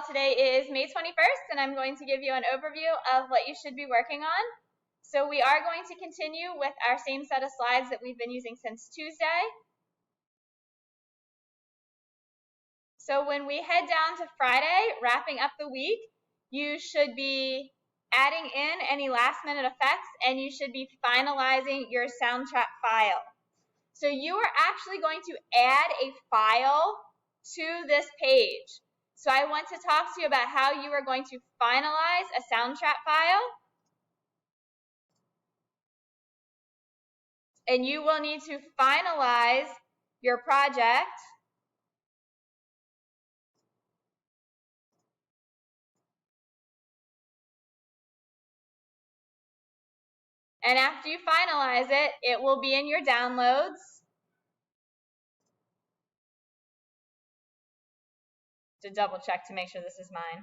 Today is May 21st, and I'm going to give you an overview of what you should be working on. So we are going to continue with our same set of slides that we've been using since Tuesday. So when we head down to Friday, wrapping up the week, you should be adding in any last-minute effects, and you should be finalizing your Soundtrap file. So you are actually going to add a file to this page. So I want to talk to you about how you are going to finalize a Soundtrap file. And you will need to finalize your project and after you finalize it, it will be in your downloads. To double check to make sure this is mine.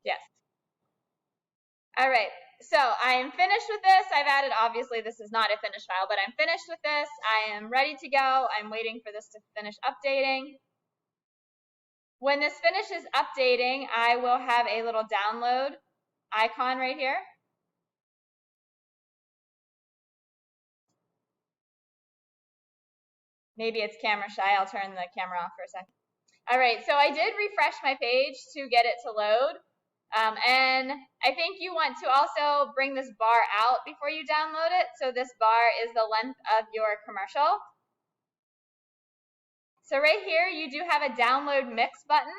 Yes. All right, so I am finished with this. I've added, obviously this is not a finished file, but I'm finished with this. I am ready to go. I'm waiting for this to finish updating. When this finishes updating, I will have a little download icon right here. Maybe it's camera shy. I'll turn the camera off for a second. All right, so I did refresh my page to get it to load. And I think you want to also bring this bar out before you download it. So this bar is the length of your commercial. So right here, you do have a download mix button.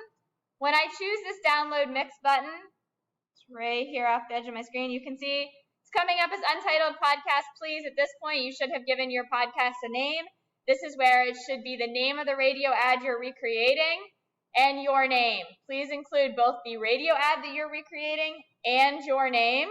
When I choose this download mix button, it's right here off the edge of my screen, you can see it's coming up as Untitled Podcast. Please, at this point, you should have given your podcast a name. This is where it should be the name of the radio ad you're recreating and your name. Please include both the radio ad that you're recreating and your name.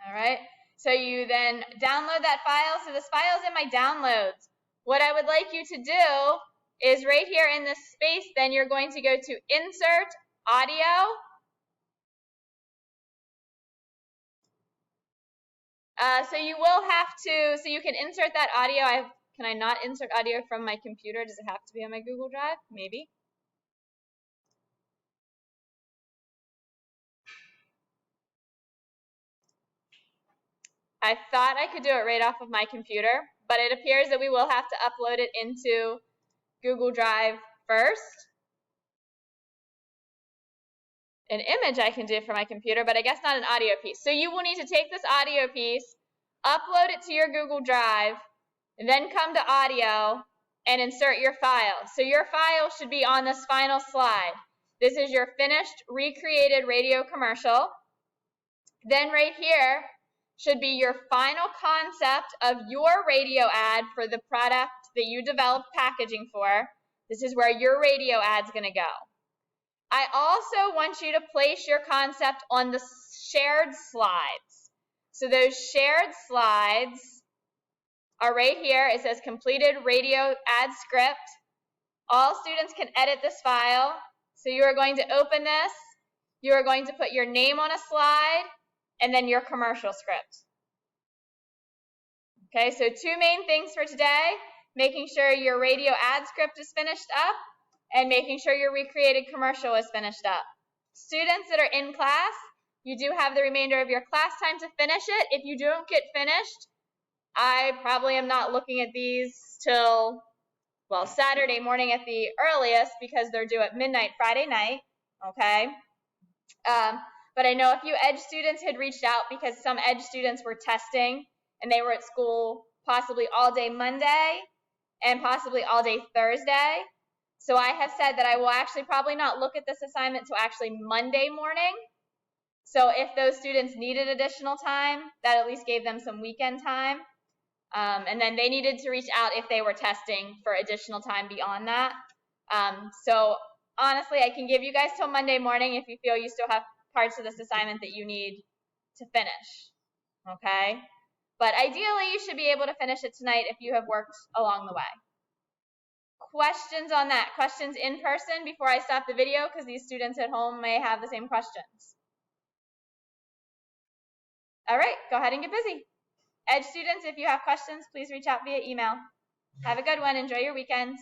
All right, so you then download that file. So this file is in my downloads. What I would like you to do is right here in this space, then you're going to go to Insert, Audio. So you will have to, so you can insert that audio. Can I not insert audio from my computer? Does it have to be on my Google Drive? Maybe. I thought I could do it right off of my computer, but it appears that we will have to upload it into Google Drive first. An image I can do from my computer, but I guess not an audio piece. So you will need to take this audio piece, upload it to your Google Drive, and then come to audio and insert your file. So your file should be on this final slide. This is your finished recreated radio commercial. Then right here should be your final concept of your radio ad for the product that you developed packaging for. This is where your radio ad's going to go. I also want you to place your concept on the shared slides. So those shared slides are right here. It says completed radio ad script. All students can edit this file. So you are going to open this. You are going to put your name on a slide and then your commercial script. Okay, so two main things for today: making sure your radio ad script is finished up and making sure your recreated commercial is finished up. Students that are in class, you do have the remainder of your class time to finish it. If you don't get finished, I probably am not looking at these till, well, Saturday morning at the earliest because they're due at midnight Friday night, okay? But I know a few EDGE students had reached out because some EDGE students were testing and they were at school possibly all day Monday and possibly all day Thursday. So I have said that I will actually probably not look at this assignment till actually Monday morning. So if those students needed additional time, that at least gave them some weekend time. And then they needed to reach out if they were testing for additional time beyond that. So honestly, I can give you guys till Monday morning if you feel you still have parts of this assignment that you need to finish. Okay? But ideally, you should be able to finish it tonight if you have worked along the way. Questions on that? Questions in person before I stop the video, because these students at home may have the same questions. All right, go ahead and get busy. Edge students, if you have questions, please reach out via email. Have a good one. Enjoy your weekend.